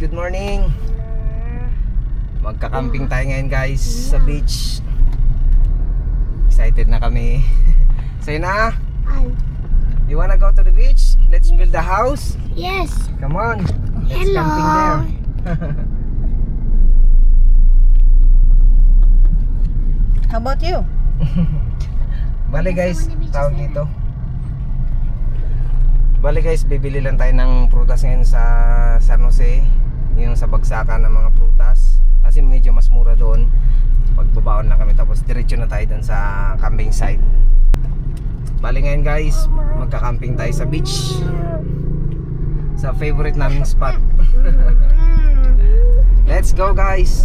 good morning. Magka-camping tayo ngayon guys sa beach. Excited na kami. Say na. You wanna go to the beach? Let's build a house. Yes. Come on. Let's Hello. camping there. How about you? Bale guys, tawag dito. Bale guys, bibili lang tayo ng prutas ngayon sa San Jose. Yung sa bagsakan ng mga prutas. Kasi medyo mas mura doon. Pagbabaon na kami tapos diretso na tayo doon sa camping site. Bale ngayon guys, magka-camping tayo sa beach. Sa favorite naming spot. Let's go guys!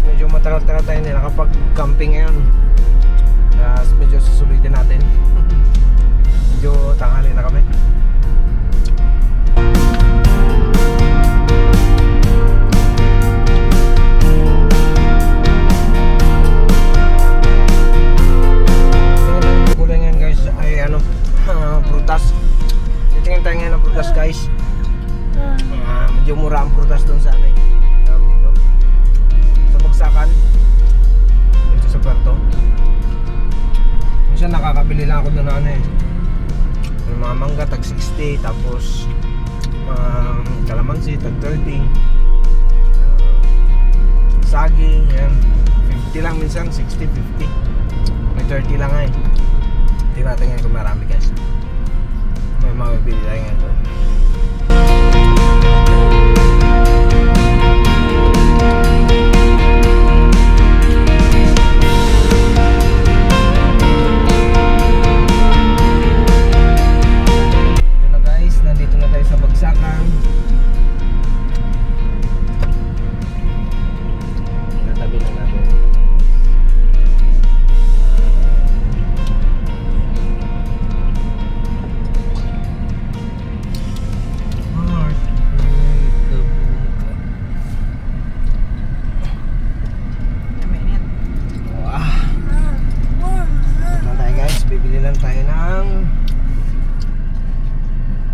Medyo matagal-tagal tayo hindi nakapag-camping ngayon. Medyo susulitin natin. Medyo tanghali na kami. Kulay ngayon guys ay prutas. Titingin tayo ngayon ng prutas guys. Medyo mura ang prutas doon sa Bagsakan dito sa Puerto. Minsan nakakabili lang ako doon yung mga mangga tag 60, tapos kalamansi tag 30, saging yan 50 lang, minsan 60, 50, may 30 lang hindi natin ngayon kung marami guys. May mabibili tayo ngayon doon.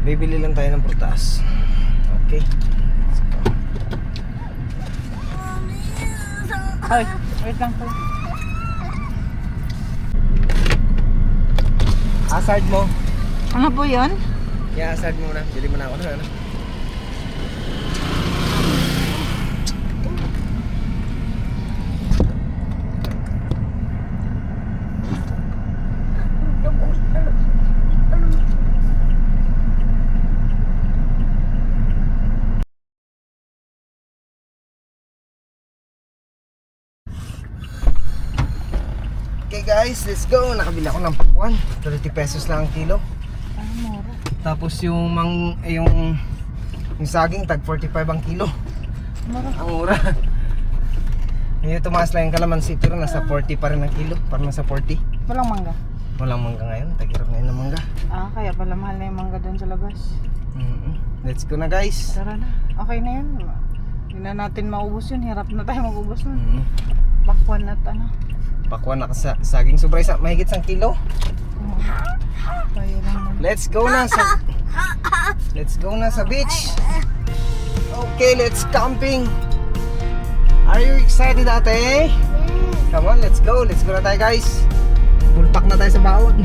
Bibili lang tayo ng prutas. Okay. Ay, wait lang po. Hazard mo. Ano po yun? Yeah, hazard mo na. Bili mo na ako na. Okay guys, let's go. Nakabili ako ng pakwan. 30 pesos lang ang kilo. Mura. Tapos yung saging tag 45 ang kilo. Mura. Ang mura. Ngayon tumaas lang yung kalamansi pero nasa 40 pa rin ang kilo. Parang nasa 40. Walang mangga. Walang mangga ngayon. Tagirap ngayon ng mangga. Kaya pala mahal na yung mangga doon sa labas. Let's go na guys. Tara na. Okay na yun. Hindi na natin maubos yun. Hirap na tayo mag-ubos nun. Bakwan at Pakwan na sa saging sobra isa, mahigit 1 kilo. Kaya lang. Let's go na sa beach. Okay, let's camping. Are you excited ate? Come on, let's go na tayo guys. Full pack na tayo sa baon.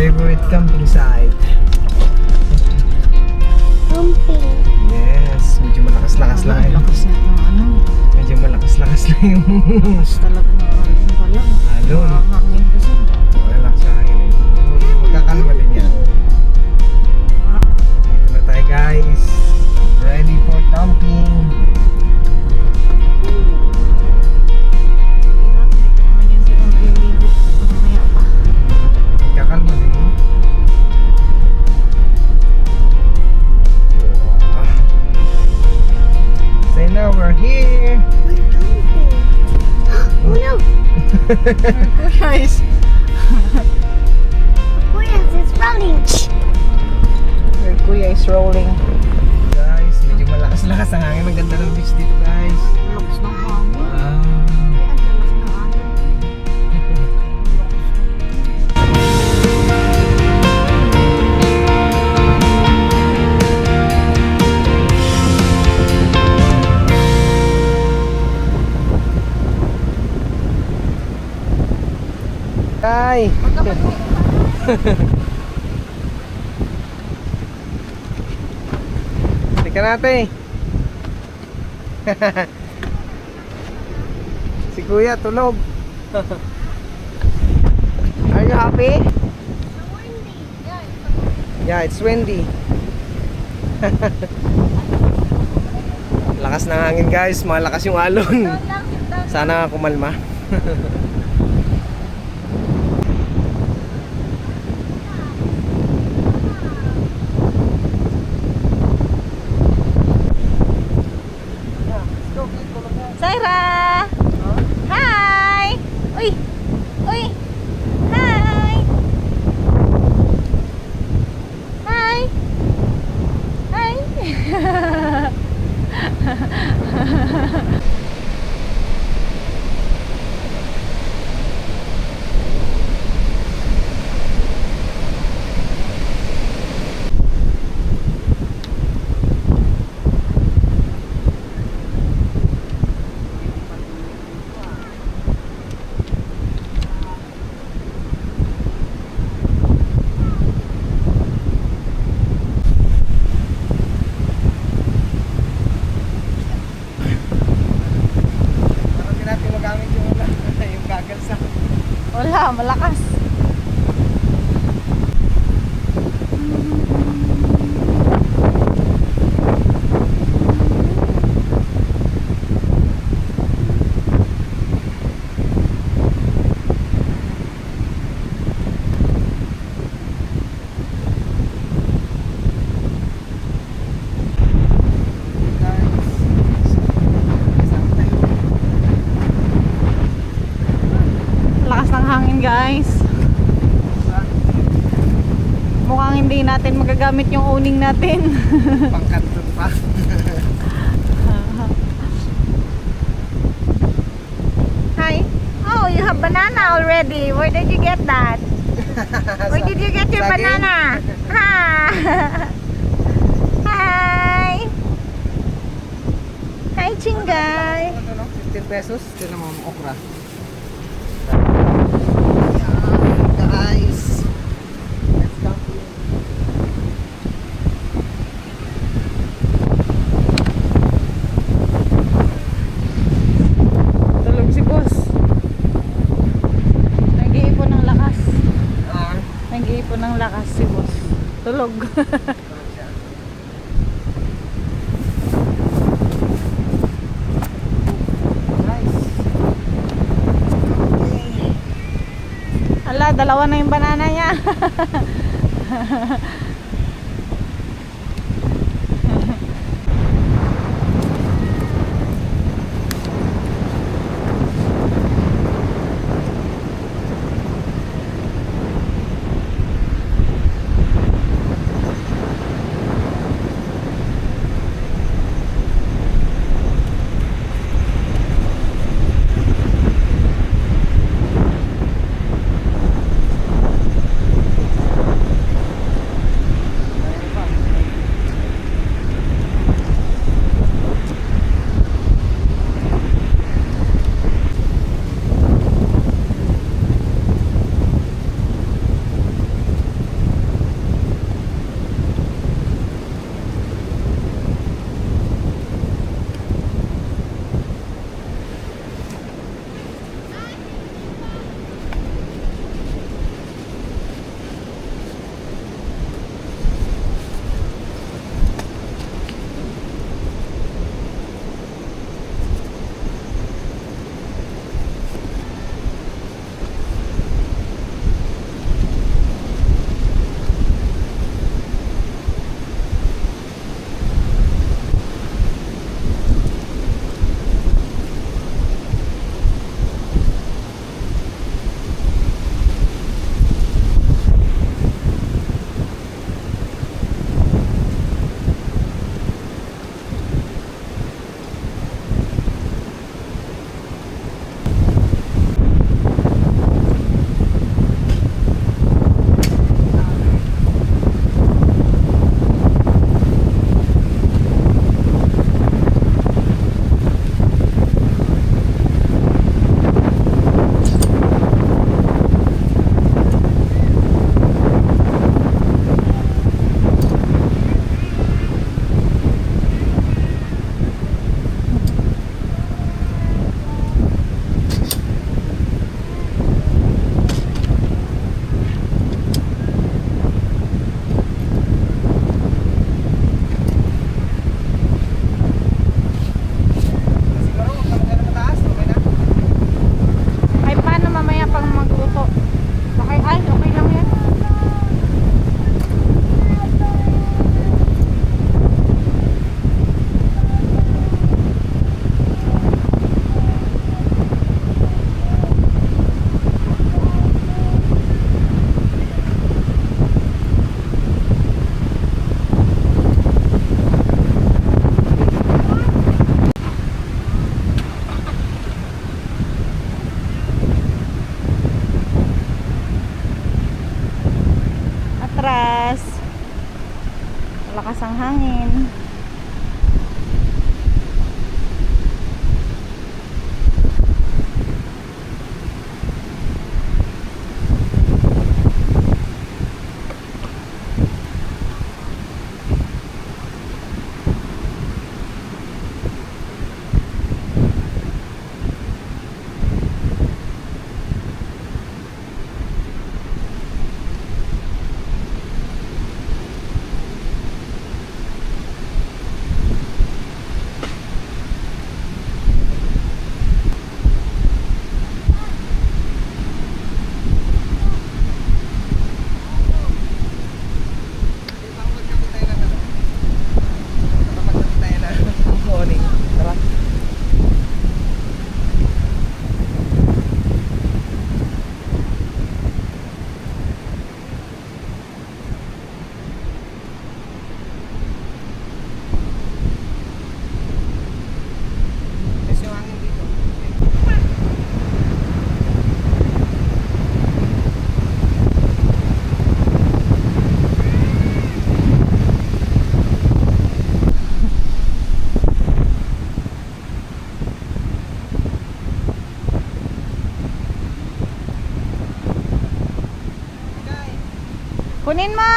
favorite camping site. Camping. Yes, medyo malakas-lakas lang yun. Lakas na ng ano. Medyo malakas-lakas lang yung Lakas talaga ng hangin pala. alon. Hangin kasi. Relax sa hangin eh. Magkakalma din yan. Dito na tayo guys. Ready for camping. Hindi naman yan sila maliligo. Mamaya pa. Magkakalma din yun. So now we're here. We're camping. Oh no! Guys. Kuya, it's rolling. Your kuya is rolling. Guys, medyo malakas-lakas ang hangin. Ang ganda ng beach dito guys. Lakas ng hangin. Wow. Ay, ang lakas ng hangin. Ay! Tika natin. Si Kuya tulog. Are you happy? Yeah, it's windy. Lakas ng hangin guys, malakas yung alon. Sana kumalma. Saira! Hi! Uy! Uy! Hi! Hi! Hi! Parang hindi natin magamit yung, yung goggles na. Wala, malakas. Lakas ng hangin guys. Mukhang hindi natin magagamit yung owning natin. Pangkanton pa. Hi. Oh, you have banana already. Where did you get that? Where did you get your Saging. banana? Ha. Hi. Hi, Chingay. 15 pesos. Ito naman ang okra. Guys. Let's go. Tulog si boss. Nag-iipon ng lakas. Nag-iipon ng lakas si boss. Tulog. Ala, dalawa na yung banana niya. labas. Malakas ang hangin. Morning. Tara. Yes, yung hangin dito. Kunin mo!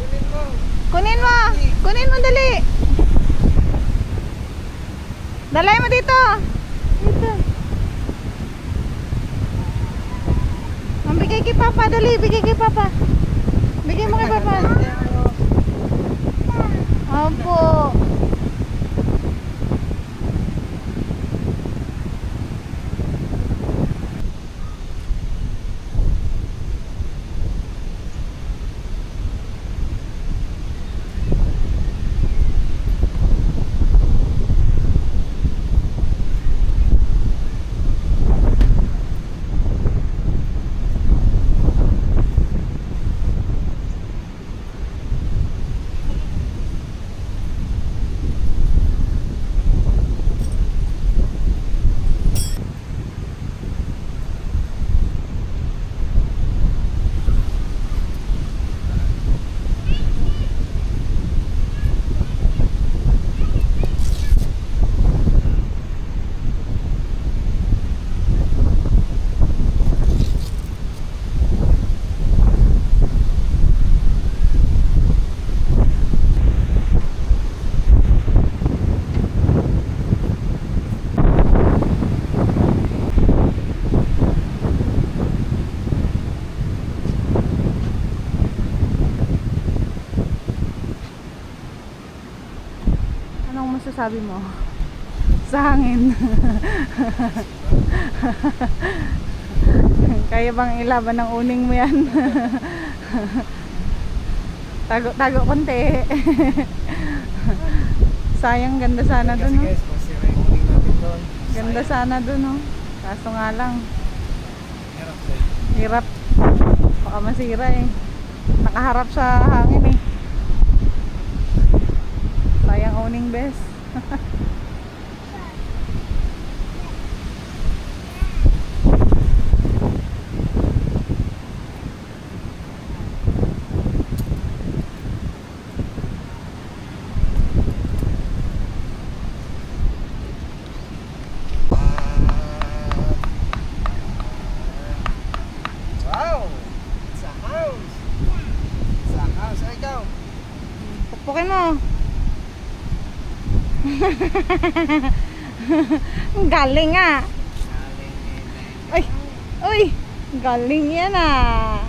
Kunin mo. Kunin mo! Kunin mo dali! Dalay mo dito! Dito. Ang bigay kay Papa, dali! Bigay kay Papa! Bigay mo kay Papa! Opo! Anong masasabi mo? Sa hangin. Kaya bang ilaban ng uning mo yan? Tago konti. Sayang, ganda sana dun, no? Guys, masira yung uling natin doon. Ganda sana dun, no? Kaso nga lang, Hirap sa'yo. hirap. Baka masira eh. Nakaharap sa hangin eh. Sayang uning, bes. Wow! It's a house! It's a house. Ay, ikaw! Pukpukin mo. Galing ah. Ay, uy, galing yan ah.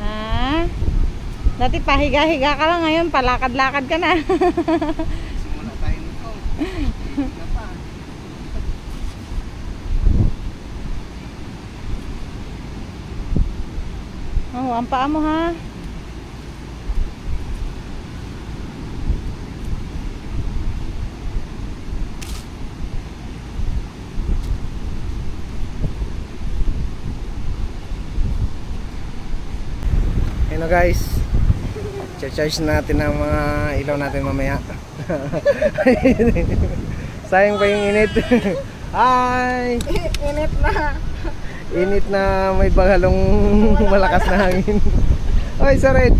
Ah, dati pahiga-higa ka lang, ngayon palakad-lakad ka na. Simula tayo nito. Na pa. Oh, ang paa mo ha. Ayun na guys, charge natin ang mga ilaw natin mamaya. Sayang pa yung init. Hi! Init na. Init na may bagalong malakas na hangin. Oy, sa red.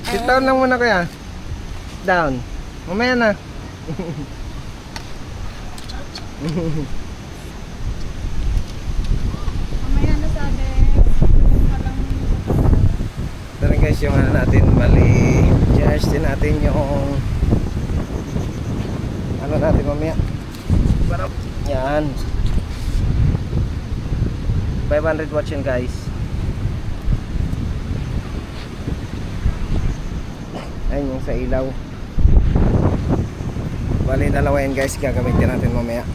Sit down lang muna kuya. Down. Mamaya na. Mamaya na sabi. Ito rin guys yung ano natin. Bali, charge din natin yung ano natin mamaya. Yan. 500 watts yun guys. Ayun yung sa ilaw. Bali dalawa yan guys, gagamitin natin mamaya.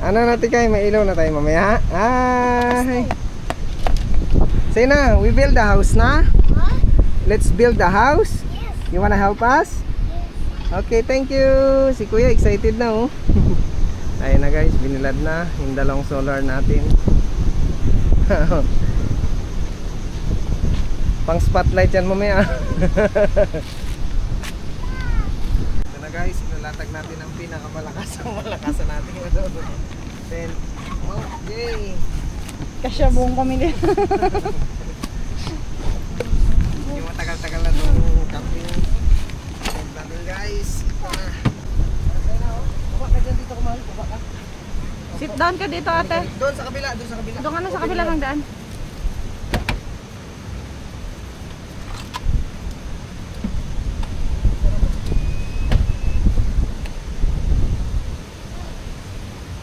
Ano natin kayo, may ilaw na tayo mamaya. Ay. Say na, we build the house na. What? Let's build the house. Yes. You wanna help us? Okay, thank you. Si Kuya excited na oh. Ayun na guys, binilad na yung dalawang solar natin. Pang spotlight yan mamaya. Ito na guys, ilalatag natin ang pinakamalakas ang malakasan natin. Then, okay. Kasya buong pamilya. Yung matagal-tagal na itong camping natin guys. Ito na. Ayun na oh. Baba ka dyan dito kumahal. Baba ka. Sit down ka dito ate. Doon sa kabila, doon sa kabila. Doon ka na sa kabila ng daan.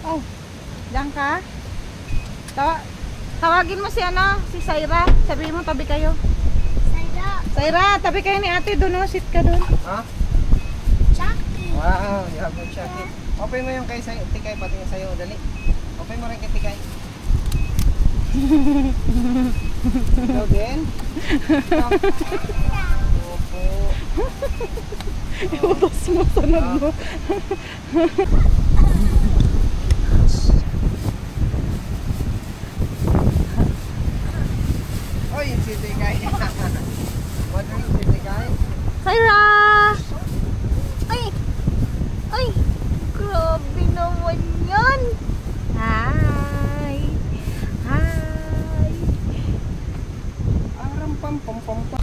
Oh, diyan ka? Tawagin mo si ano, si Saira. Sabihin mo tabi kayo. Saya. Saira, tabi kayo ni ate doon, oh. Sit ka doon. Ha? Chucky. Wow, you have no jacket. Open mo yung kay Tikay, pati yung sa'yo, dali. Open mo rin kay Tikay. Ikaw din? Opo. Iutos mo, sunod mo. Oy, yung si Tikay. What ring si Tikay? Saira! Ay! Ay! Grabe naman yan! Hi! Hi! Aram pam pam pam pam.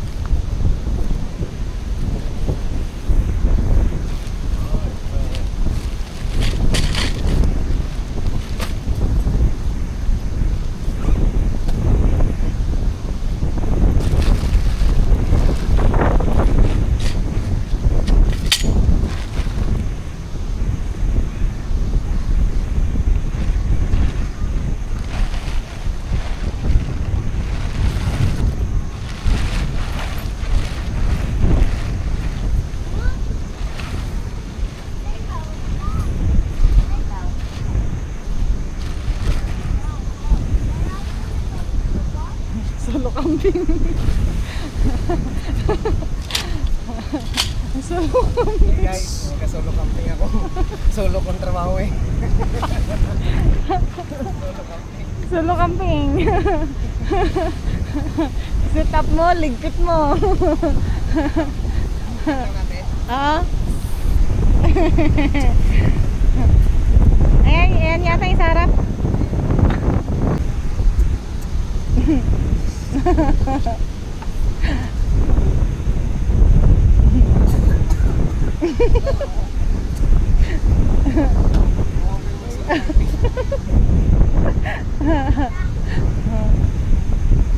Solo camping. Solo camping. Hey guys, nagka-solo camping ako. Solo kong trabaho eh. Solo camping. Sit up mo, ligpit mo. Ito natin. Ah. Ayan, ayan yata yung sarap.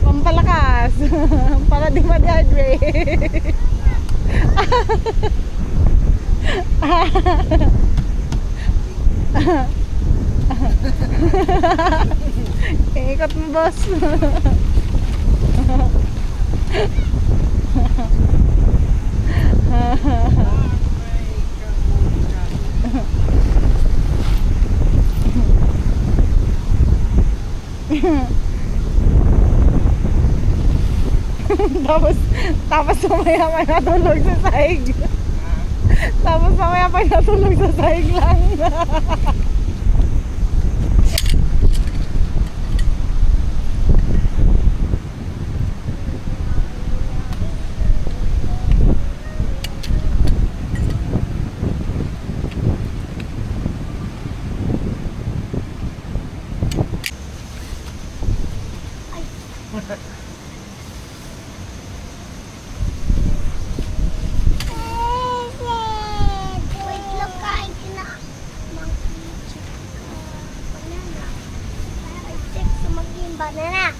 Pampalakas. Para di ma-dehydrate. Ikot mo, boss. tapos mamaya may natulog sa sahig. Tapos mamaya may natulog sa sahig lang. Wait, look, kain ka na. Monkey, chicken, banana. I take some maging banana.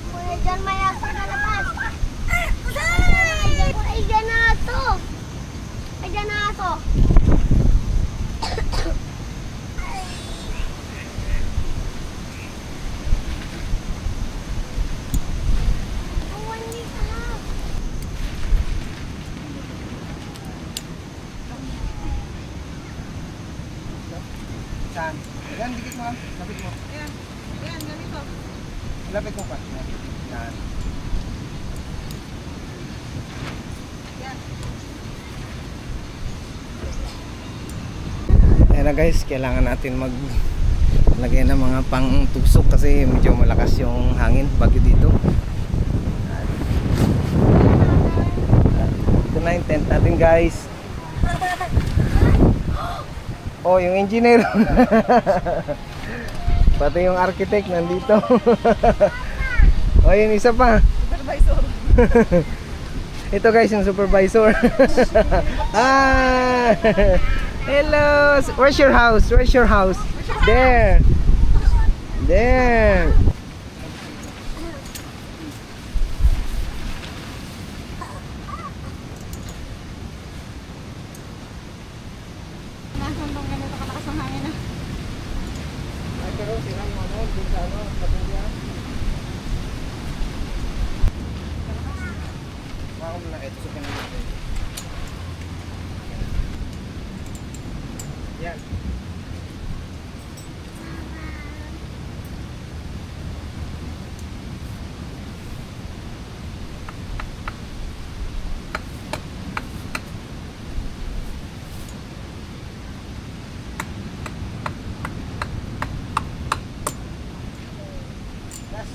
Kuya, dyan may aso na labas. Ay, dyan na aso. Ay, dyan na aso. Awan ni ka. Saan? Yan, dikit mo. Lapit mo. Yan, ganito. Lapit mo pa. Yan. Ayan na guys, kailangan natin maglagay ng mga pang-tusok kasi medyo malakas yung hangin bagyo dito. Ito na yung tent natin guys. Oh, yung engineer. Pati yung architect nandito. Oh, yun isa pa. Supervisor. Ito guys, yung supervisor. Ah! Hello! Where's your house? Where's your house? There! There! Nasaan tong ganito kalakas ang hangin na? Ay, pero sila yung ano, dun sa ano, Patulia. Baka mo na, ito sa kanila. Yan. Yes.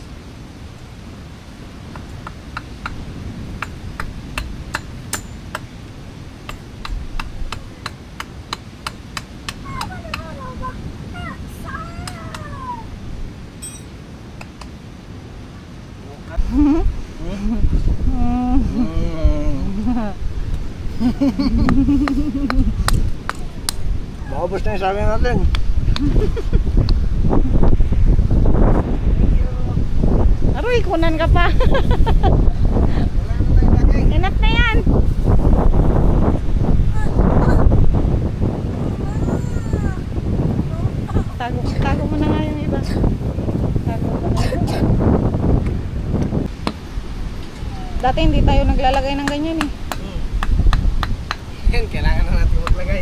Maubos na yung saging natin. Aroy, kunan ka pa. Wala na tayong saging. Enough na yan. Tago mo na nga yung iba. Tago mo na. Dati hindi tayo naglalagay ng ganyan eh. Yan, kailangan na natin maglagay.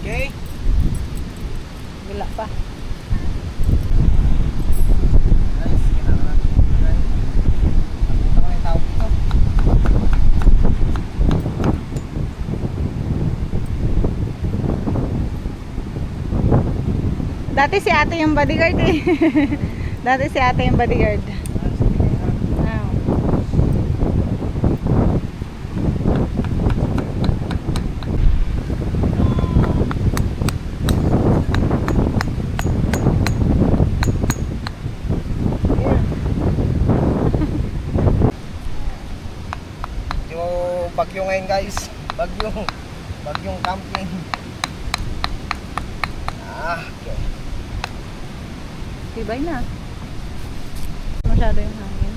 Okay? Wala pa. Guys, kailangan natin maglagay. Nakita ko yung tao dito. Dati si ate yung bodyguard eh. Dati si ate yung bodyguard. Wow. Yung bagyo ngayon guys. Bagyong camping. Okay. Tibay na. Masyado yung hangin.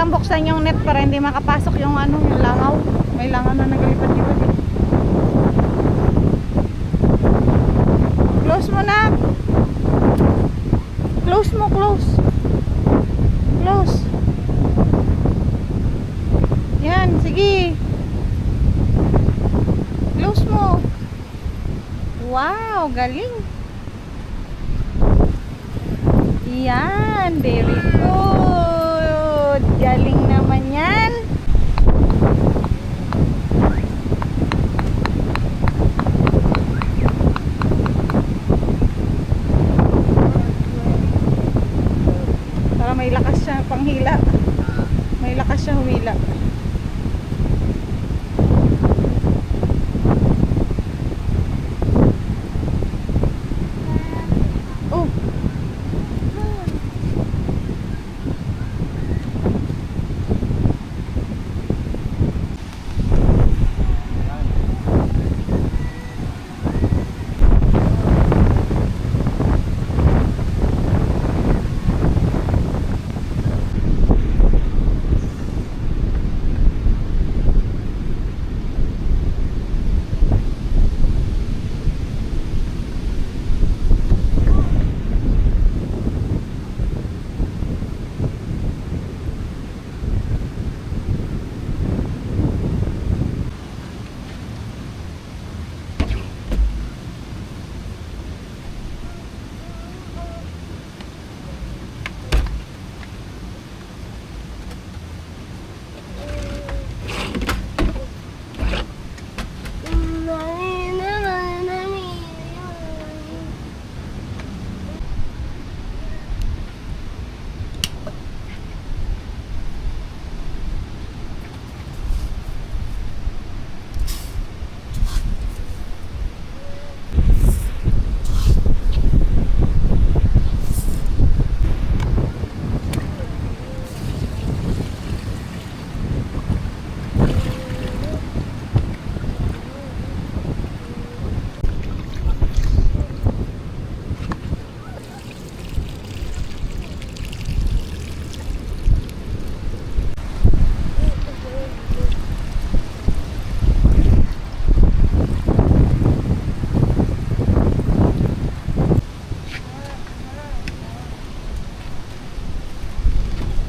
lang buksan yung net para hindi makapasok yung ano, yung langaw. May langaw na naglipad-lipad eh. Close mo na. Close mo, close. Close. Yan, sige. Close mo. Wow, galing. Yan, very good. Galing naman yan. Para may lakas siya panghila. May lakas siya humila. Oh,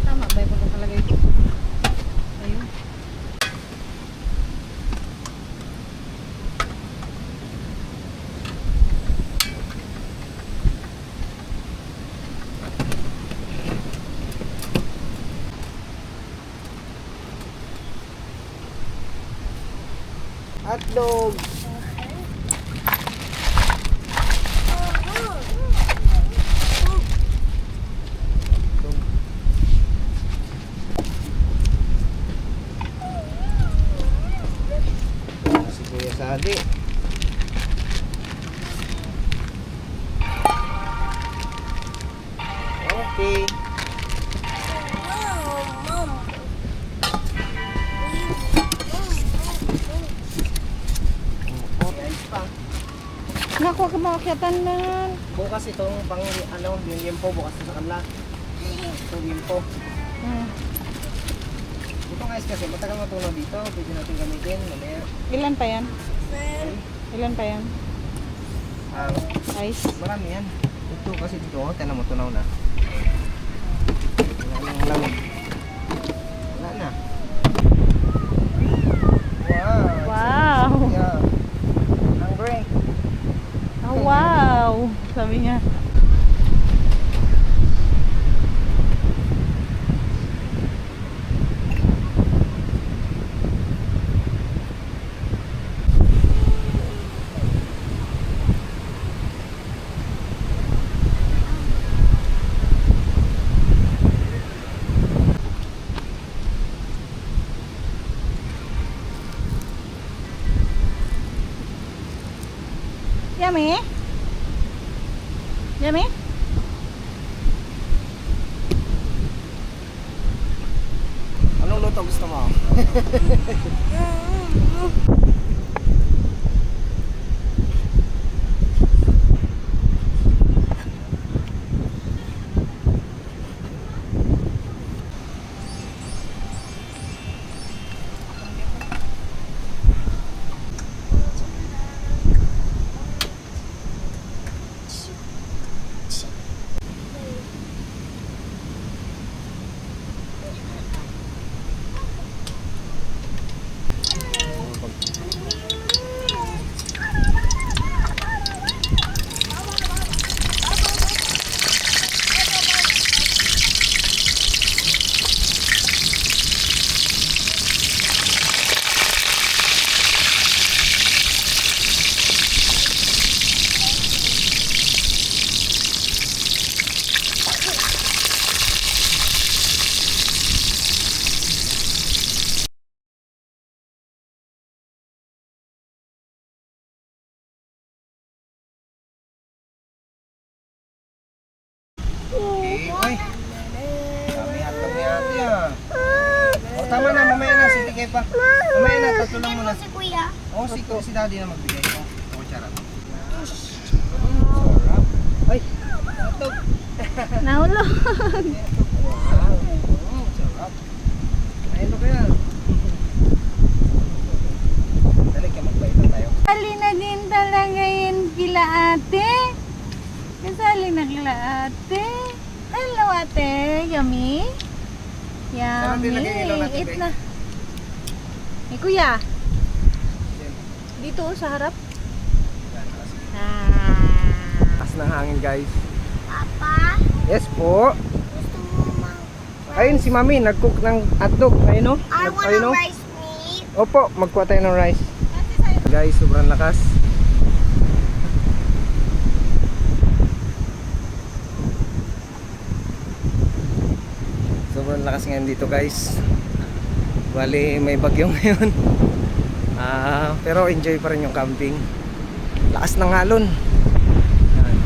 tama ba yung pagkakalagay ko? Ayun. Hotdog. Si Kuya Sadi. Okay. Naku, huwag ka makakyatan na. Bukas itong pang ano, yung limpo bukas sa kanila. Itong limpo. Ito guys kasi matagal matunaw dito, pwede natin gamitin mamaya. Ilan pa yan? Ilan pa yan? Ice. Marami yan. Ito kasi dito, tinan mo tunaw na. Wala nang lamig. Wala na. Wow. Wow. Yeah. Hungry. Oh, wow. Sabi niya. Yummy? Yummy? Anong luto gusto mo? pa. Mamaya na, tatlo lang Bigyan muna. mo si kuya. Oo, si daddy na magbigay ko. Ako, charap. Sarap. Ay, natog. Nahulog. Wow. Sarap. Ayun ko kaya. Dali ka, magpaitan tayo. Kasali na din talaga yun kila ate. Kasali na kila ate. Hello ate, yummy? Saan natin Yummy. lagay yung ilaw natin, Eat Bay? na. Kuya, dito sa harap. Taas ng hangin guys. Papa, Yes po. gusto mo mang... Ayun si Mami, nag-cook ng hotdog. Ayun o. I want Ayun a o. rice meat. Opo, magkuha tayo ng rice. Guys, sobrang lakas. Sobrang lakas ngayon dito guys. Bali, may bagyo ngayon. Pero enjoy pa rin yung camping. Lakas ng alon. Yan.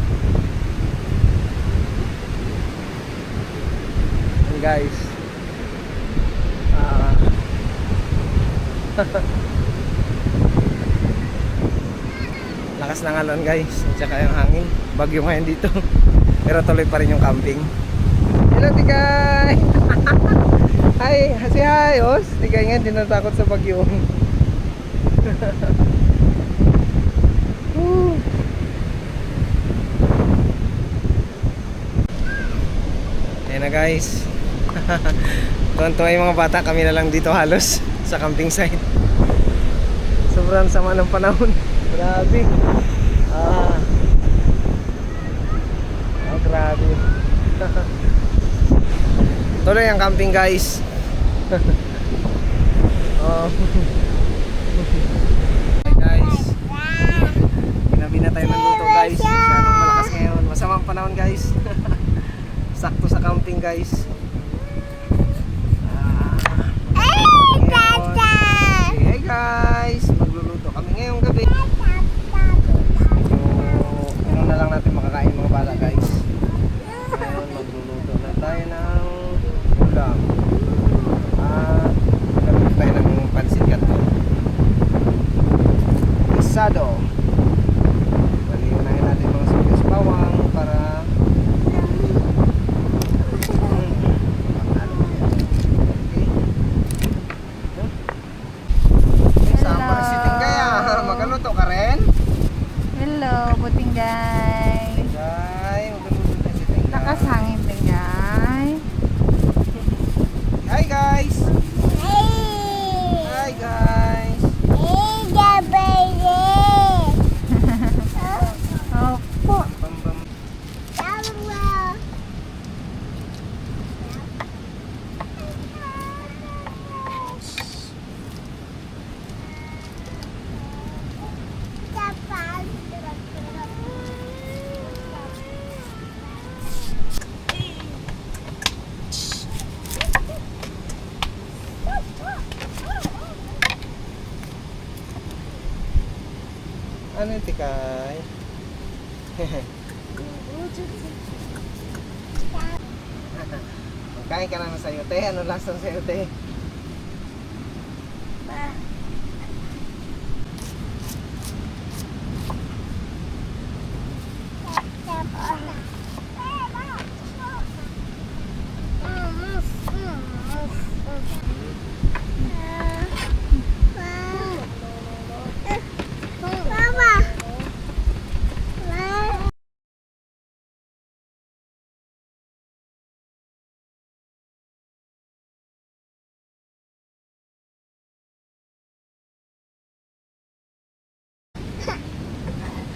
Yan guys. Lakas ng alon guys. At saka yung hangin. Bagyo ngayon dito. Pero tuloy pa rin yung camping. Hello Tigay! Hi! Say hi! Os! Tigay nga, hindi natakot sa bagyo. Woo! Ayan na guys. Tuwan-tuwa yung mga bata. Kami na lang dito halos sa camping site. Sobrang sama ng panahon. Grabe. Grabe. Tuloy ang camping guys. Hey guys. Ginabi na tayo ng luto guys. Masyadong malakas ngayon. Masamang panahon guys. Sakto sa camping guys. Hey guys. Magluluto kami ngayong gabi. Ano na lang natin makakain mga bala guys. Ngayon magluluto na tayo ng ulam. Gagawin tayo ng pansit kanto. Isado. Baliunahin natin mga sibuyas bawang para Sama si Tinggay magaluto ka rin? Hello, puting guys. Tinggay, magaluto na si Tinggay. Lakas hangin din guys. Hi guys! Hey! Hi guys! Hey, the baby! Opo. Bam. Hello! Ano yung tikay? Magkain ka naman sa yote. Ano lasang sa yote? Mama!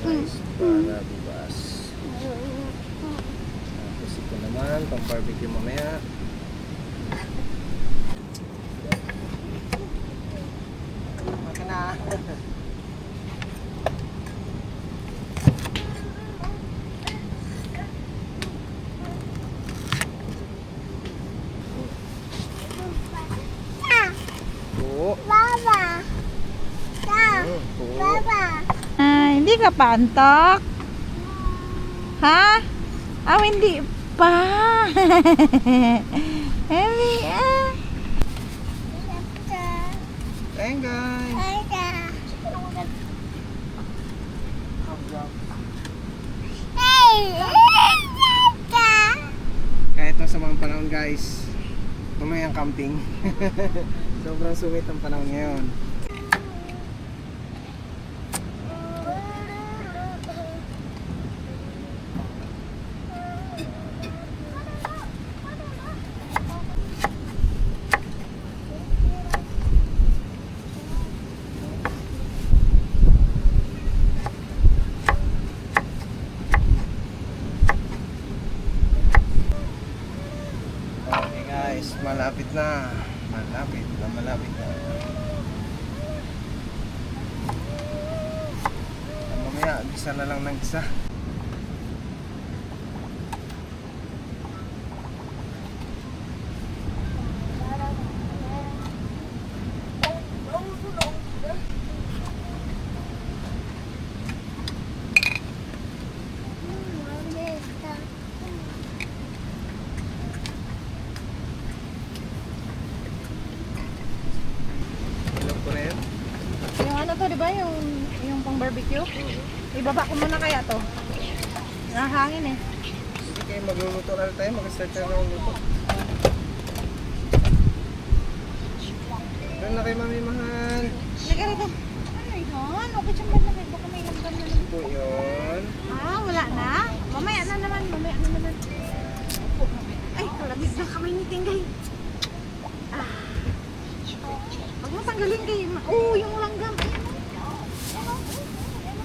Guys, para bukas. Tapos ito naman, pang barbecue mamaya. Maka na. Oo. Baba! Oo. Baba! Hindi ka pa antok? Ha? Hindi pa. Heavy, Ayun guys. Kahit nasa mga panahon guys, tuloy ang camping. Sobrang sumit ang panahon ngayon. Okay guys, malapit na. Malapit na. Mamaya, gisa na lang ng gisa. Ilang ko na yun? Yung ano to, di ba? Yung pang barbecue? Ibaba ko muna kaya to. Nahangin eh. Hindi kayo magluluto na tayo, mag-start tayo ng luto. Doon na kayo mami mahal. Halika rito. Ay, hon. Okay siyang ba na? Baka may langgam na naman. Ito yun. Ah, wala na? Mamaya na naman. Ay, kalabit na kamay ni Tinggay. Ah. Huwag mo tanggalin kay... Oh, yung langgam. Ayan o.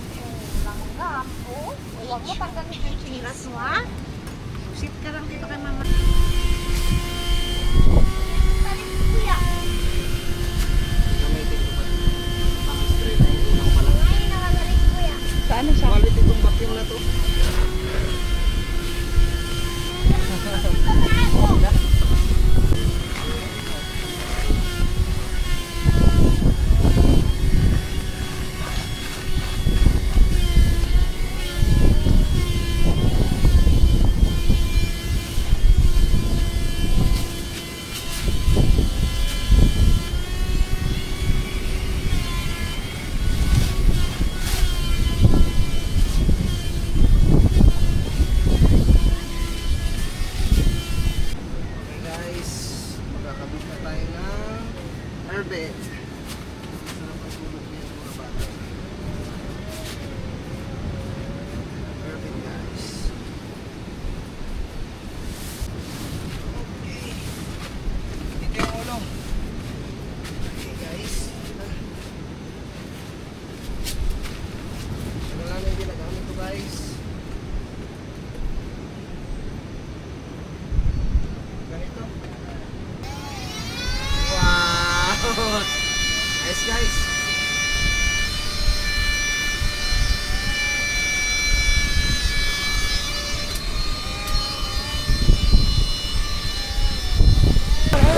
Langgam. Oh, huwag mo tanggalin yung chinilas mo, ha? Sit ka lang dito kay mama. Gamitin ko pa. Pang-spray na yung unang pala. Saan na siya? Malit itong vacuum na to. Okay guys, magkakabit na tayo ng airbed. Sarap ang tulog niya ng mga bata. Airbed guys. Okay. Dito yung ulo. Okay guys. Ano lang yung ginagamit ko guys. Ganito. Wow! Nice guys.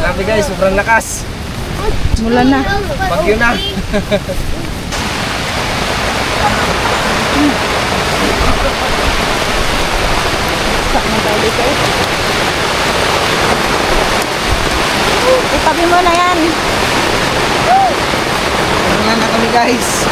Grabe guys, sobrang lakas. Mula na. Bagyo na. Itabi mo na yan. Wala na kami guys.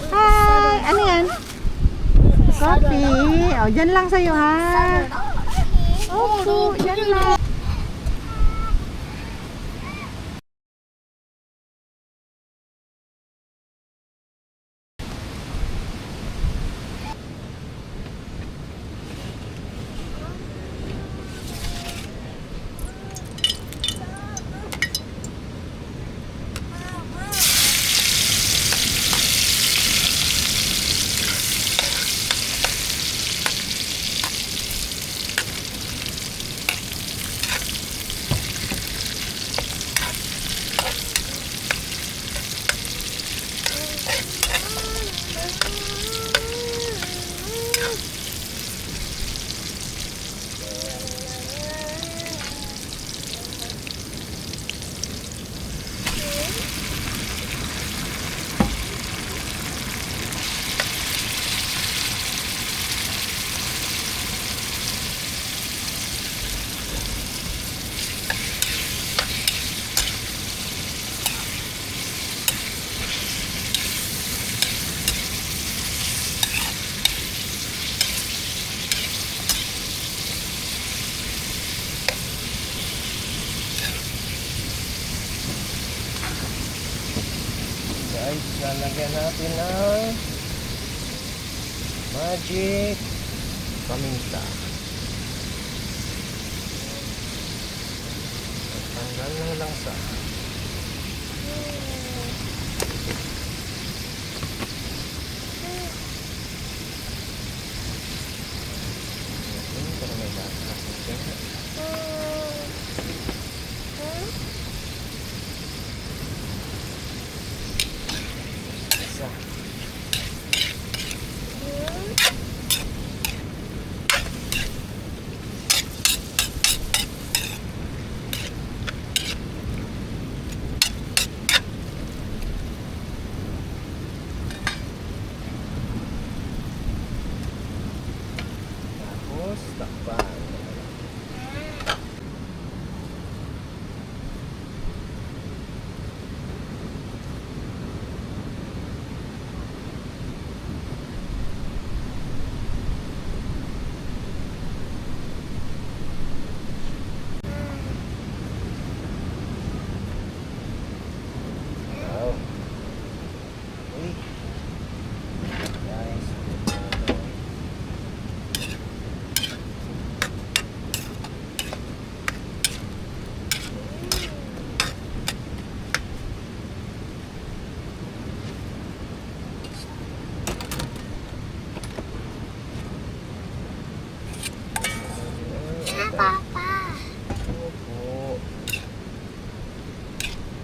Hi! Ano yan? Coffee. O, dyan lang sa'yo, ha? Opo, dyan lang. lalagyan natin ng magic paminta. Tanggal ng langsa. Para may lasa. Isa. Tapos takpan. Wow. Uy. Guys. Papa. Opo.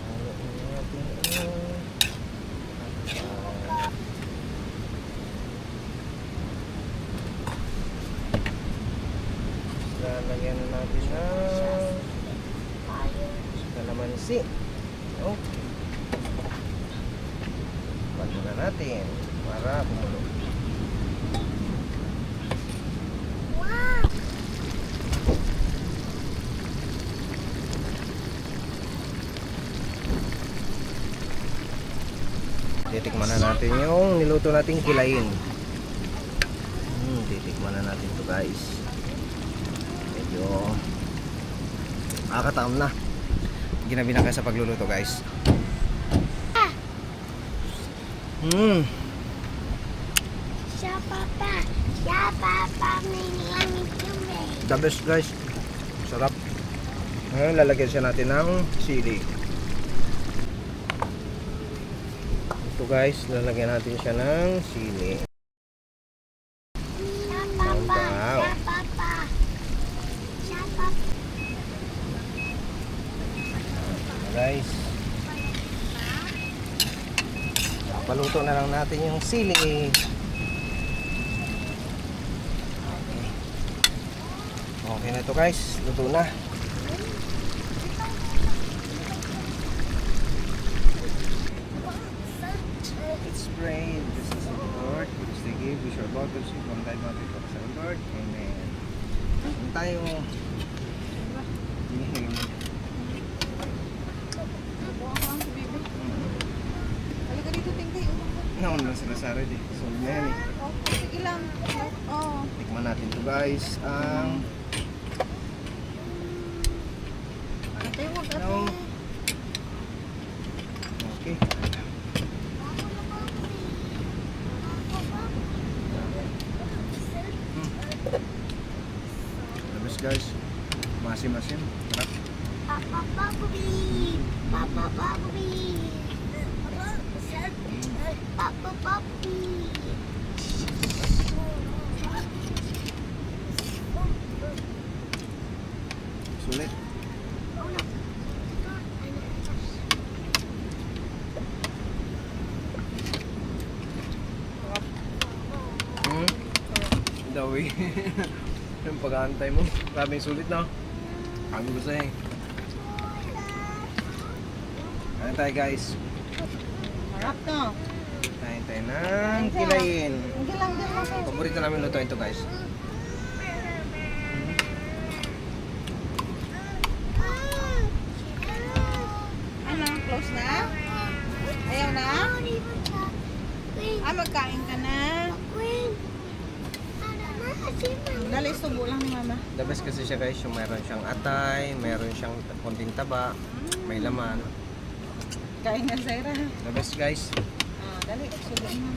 Haluin natin ang lalagyan na natin ng kalamansi. Oh. Pagod na natin para bumulo. Wow. Titikman na natin yung niluto nating kilain. Titikman na natin to guys. Medyo nakakataam na. Ginabi na kayo sa pagluluto guys. Siya, Papa. Siya, Papa. May langit yung The best guys. Sarap. Ngayon lalagyan siya natin ng sili. Ito guys, lalagyan natin siya ng sili. Siya, Papa. Wow. Siya, Papa. Siya, Papa. Guys. Paluto na lang natin yung sili. Okay na to guys, luto na. It's prayed, this is the Lord, which they gave, we shall bow to see from thy mouth before the Lord. Amen. Kung tayo, Halika dito, tingting. nauna lang sila sa red eh. So, na yan eh. Sige lang. Oo. Tikman natin to guys, ang Ate, huwag ate. Hello. Okay. Labas guys. Masim-masim. Sarap. Papa, Papi. Papa, Papi. Papa, Papi. Sulit. Dawi. Yung pag-aantay mo. Grabe yung sulit na. Ang gusto eh. Ano tayo guys? Harap to. Tayo ng kilain. Hindi lang din ako. Paborito namin lutuin to guys. Ano? Close na? Ayaw na? Ah, magkain ka na. Dali, subo lang ni mama. The best kasi siya guys, yung meron siyang atay, meron siyang konting taba, may laman. Kain na, Zaira. The best guys. Dali, sulit mo.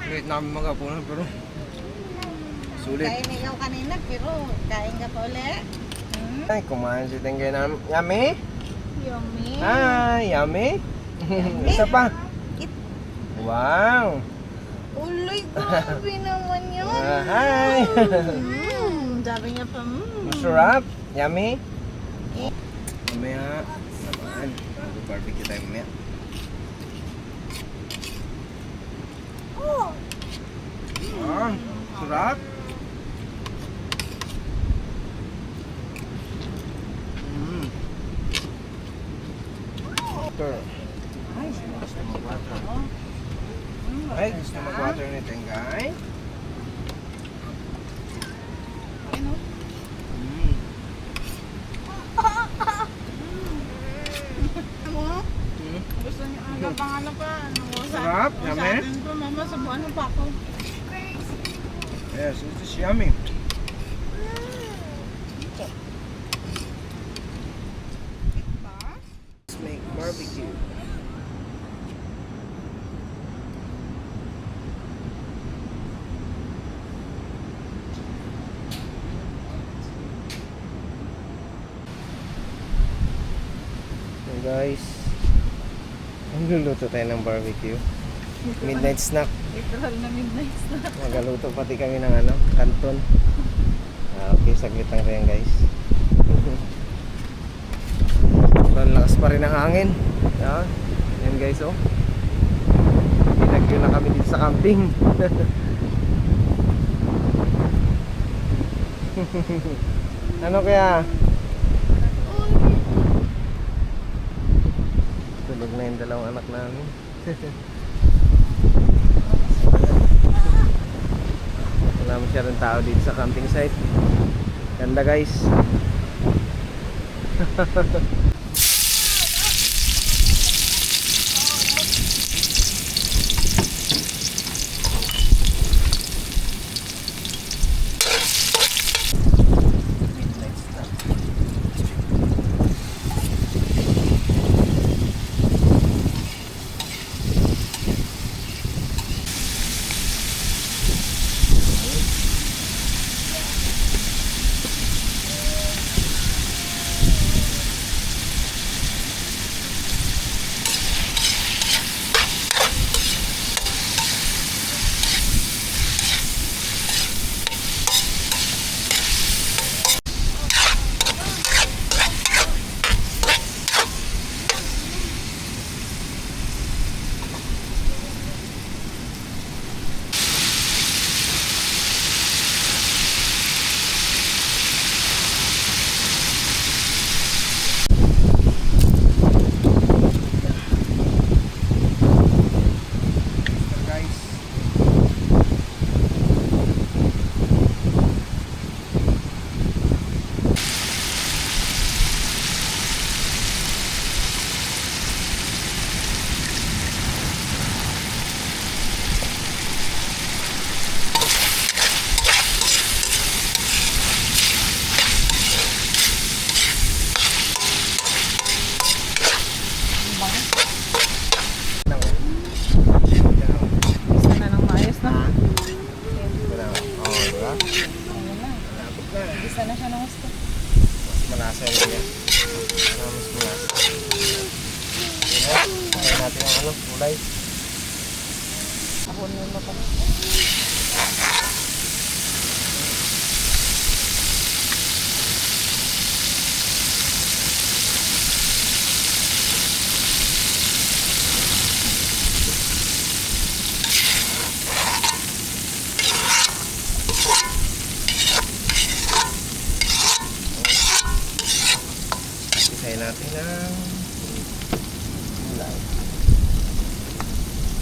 Late namin magapunan pero sulit. Kain ikaw kanina, pero kain ka pa ulit. Ay, kumain si Tengay namin. Yummy? Yummy. Hi, yummy? Isa pa. Wow. Uloy, grabe naman yun. Hi. Sabi niya pa, Masarap. Yummy? Mamaya naman. Mag-barbecue tayo mamaya. Ah, sarap. Water. Gusto mag-water. Ay, gusto mag-water ni Tengay. gusto niya ang pangalan pa. Sarap, yummy. Ko, mama, sabuan mo pa ako. Yes, it is yummy. Let's make barbecue. So guys, magluluto tayo ng barbecue. Midnight snack. Literal na midnight na. Magaluto pati kami ng ano, kanton. Okay, saglit lang rin guys. Sobrang lakas pa rin ang hangin. Yan, yan guys oh. Pinagyo na kami dito sa camping. Ano kaya? Tulog na yung dalawang anak namin. Wala masyadong tao dito sa camping site. Ganda guys. Isa na siya ng gusto. Mas malasa yun yan. Mas malasa. Ayan, kaya natin ang ano, gulay. Ako na mo pa. Isayin natin ng gulay.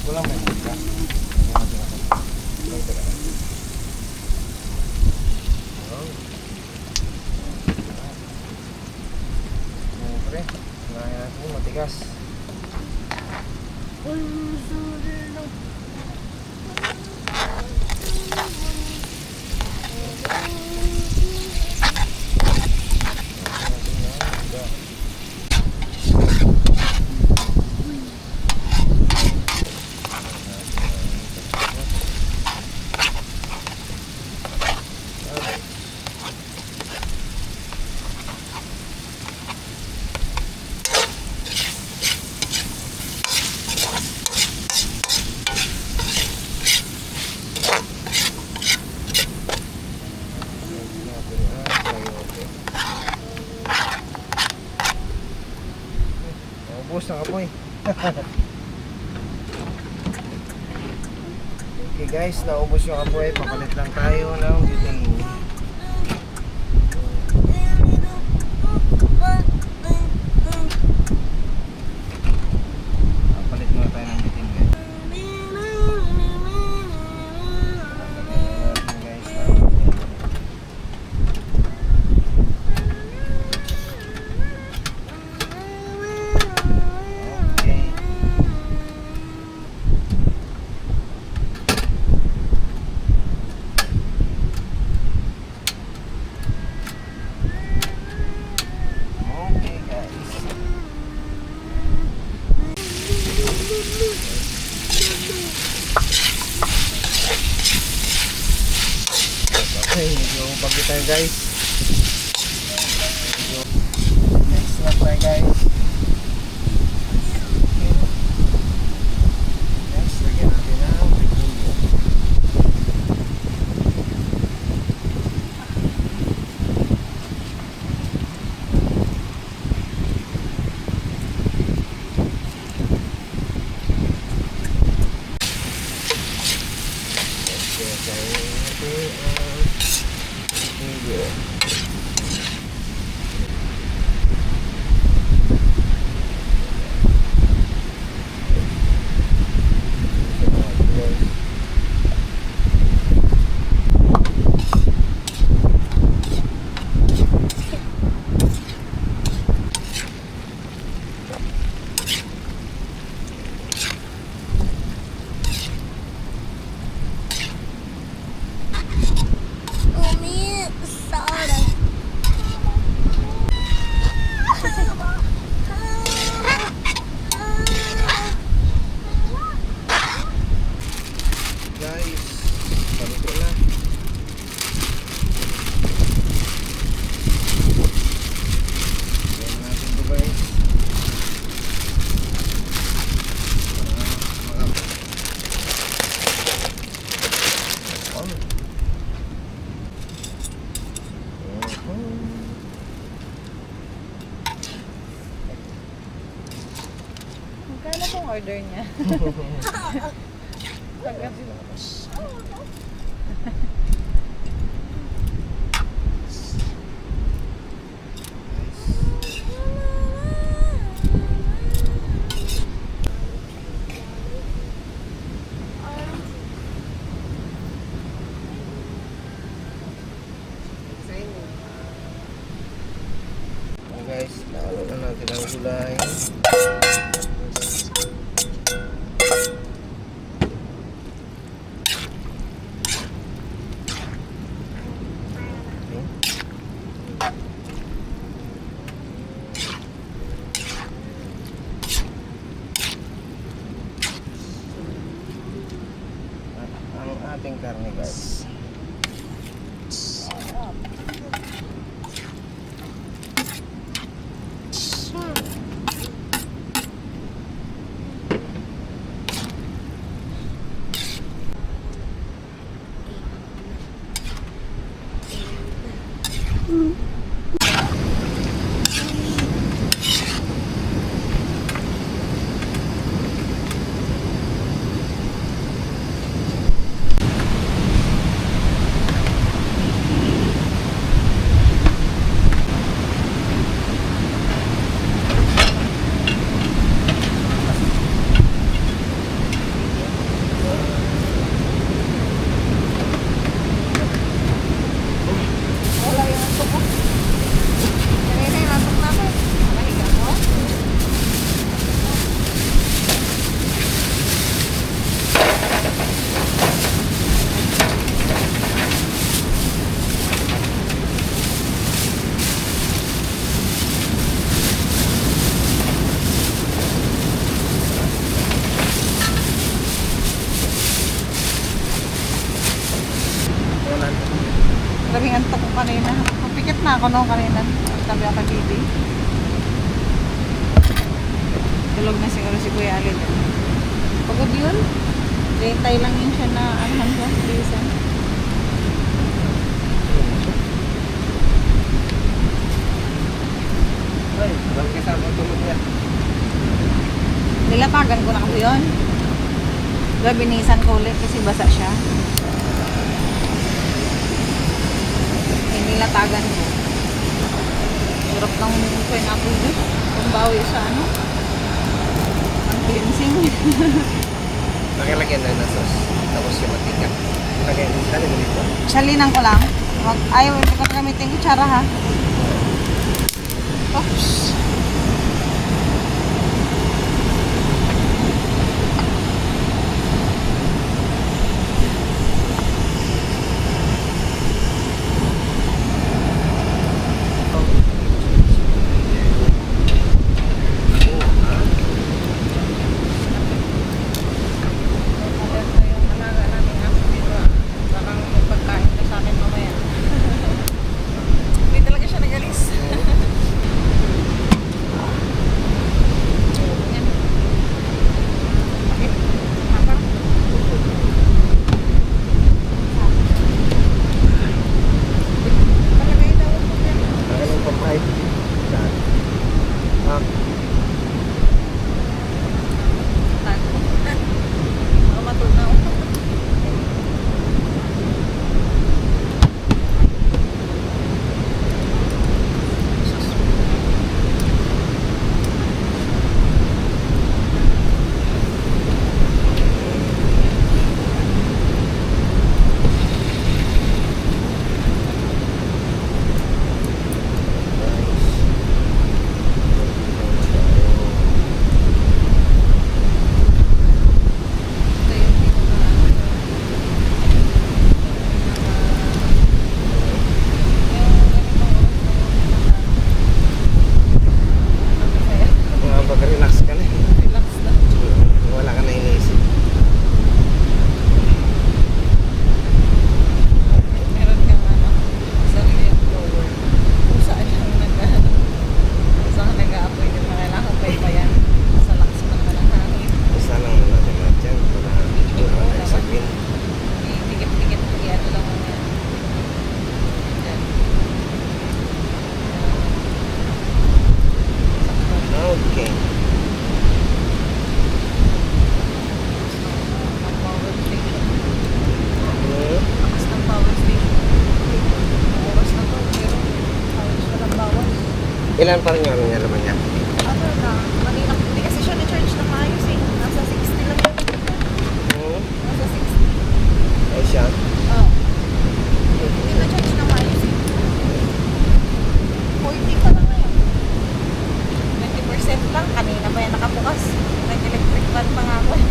Walang may mula. Siyempre, kunahin natin yung matigas. yung apoy. Okay guys, naubos yung apoy. Papalit lang tayo ng butane. Papalit muna tayo ng butane guys. Okay. Okay guys. Okay, medyo bagyo tayo guys. Medyo next lap tayo guys. Next, lagyan natin ng repolyo. Okay, tayo natin ang repolyo. Umi, soda. Guys, balik ko na. Ayan natin to guys. Magkano pong order niya? Okay guys, nakalo na natin ang gulay. Ang ating karne guys. Labing antok ko kanina. Pipikit na ako noong kanina. Tabi ako kay Bibi. Tulog na siguro si Kuya Alin. Pagod yun. Hintay lang yun siya na ano siya. Bilisan. Ay, walang kasama tulog niya. Nilatagan ko na kasi yun. Diba, binisan ko ulit kasi basa siya. Nilatagan ko. Sarap ng pineapple juice. Pambawi sa ano. Ang cleansing. Nakilagyan na ng sauce. Tapos yung matika. Lagyan mo dito. Salinan ko lang. Ayaw, hindi ko na gamitin kutsara ha. Oops. Ilan pa rin yung ano niya, laman niya? Ano na, kanina, hindi kasi siya na-charge na maayos eh. Nasa 60 lang yun. Nasa 60. Ay siya. Oo. Hindi na-charge na maayos eh. 40 pa lang ngayon. 20% lang. Kanina pa yan nakabukas. Nag-electric fan pa nga ako eh.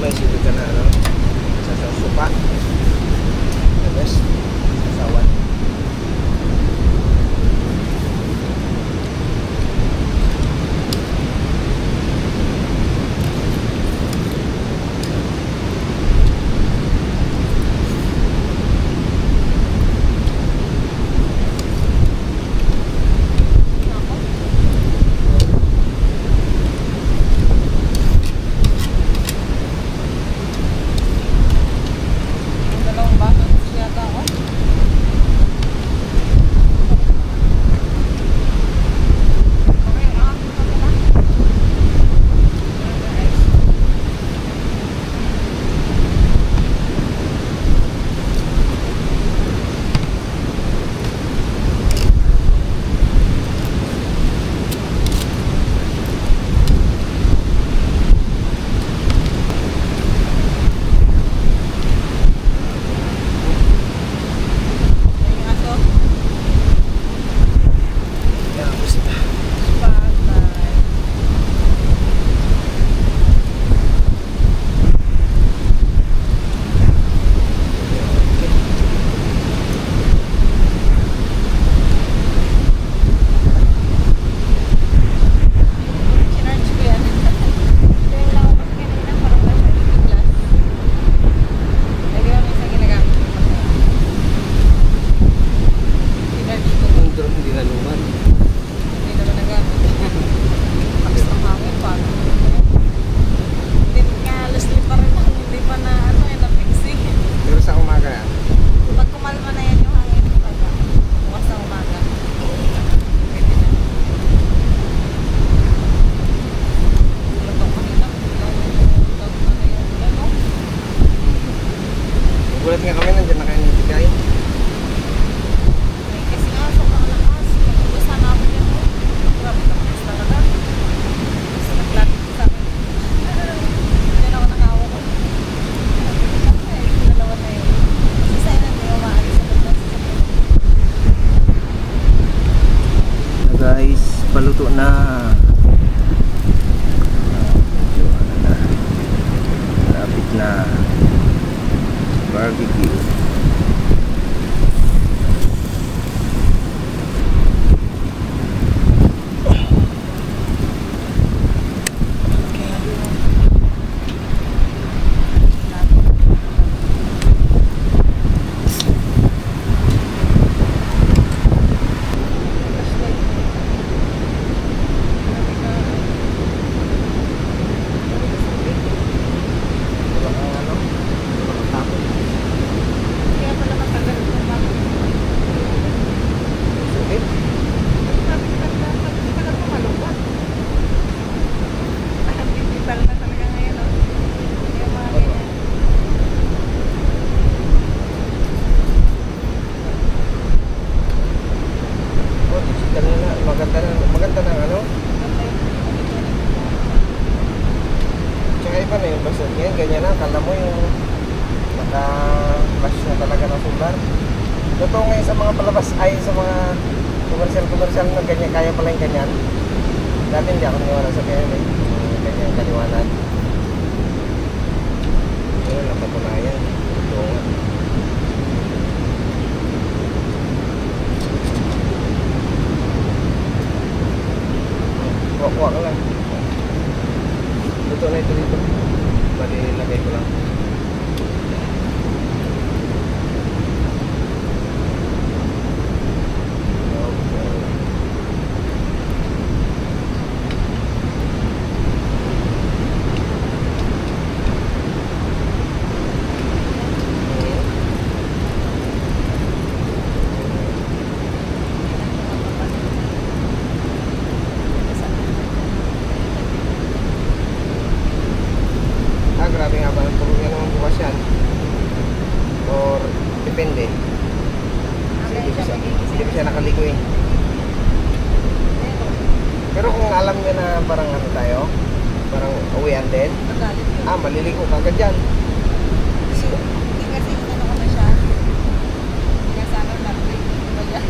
may silid ka na ano, sa supa. The best. Sasawan. Dalawang baso yata ako. Okay, yung aso. Tapos Spotlight. Sinarge ko yan. Yung lakas kanina, parang ba siya biglas. Lagi ba minsan ginagamit ko pa siya? Sinarge ko. yung drone hindi na luman. Hindi naman nagamit. Lakas ng hangin, parang. Hindi nga, lusli pa rin ako. Hindi pa na, na-fixing. Pero sa umaga yan. Pag kumalma na yan yung hangin, talaga. Bukas na umaga. Pwede na. Gulat ako kanina. Biglang yung ulan, no? Gulat nga kami, nandiyan na kayo ng bigay. Ay, kasi nga, sobrang lakas. Pag-uwi sana ako yan, no? Grabe, lakas talaga. Basta naglatid sa akin. Diyan ako nakawa ko. Ay, dalawa na yun. Isa yun, hindi umaalis sa labas. Na guys, paluto na. Medyo ano na. Malapit na. Barbecue. Wala kang ano? Wala kang tapon. Kaya pala matagal ito. Sukit. Hindi pala ito malungkot. Digital na talaga ngayon, no? Yung mga ganyan. Oh, digital na na. Maganda na ano. Ganda yung monitoring. Tsaka iba na yung basod ngayon. Ganyan na. Kala mo yung naka-flash na talaga ng solar. Totoo ngayon sa mga palabas ay sa mga commercial na ganyan. Kaya pala yung ganyan. Dati hindi ako niwala sa ganyan eh. Ganyan kaliwanag. Pero napatunayan. Totoo nga. Kuha ka lang. Luto na ito dito. Bali, lagay ko lang. Okay. Grabe nga ba? Puro yan naman bukas yan. Or depende. Kasi hindi pa siya nakaligo eh. Pero kung alam niya na parang ano tayo, parang uwian din, Magalit yun. maliligo ka agad dyan. Hindi kasi ano ko na siya. Kaya sa akin nag-break. Diba dyan?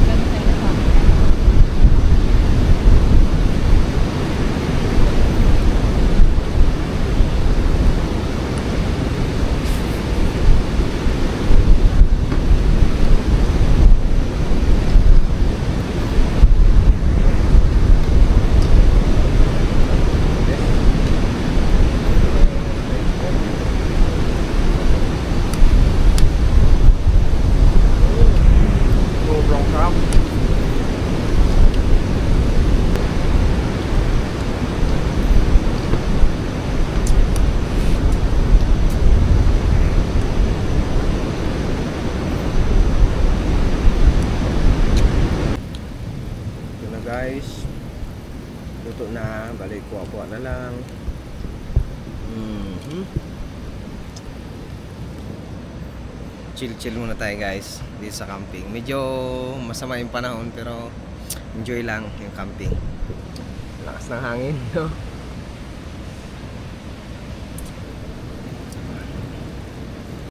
Ganun tayo na sa akin. guys. Luto na, balik kuha-kuha na lang. Chill muna tayo guys dito sa camping. Medyo masama yung panahon pero enjoy lang yung camping. Lakas ng hangin, no?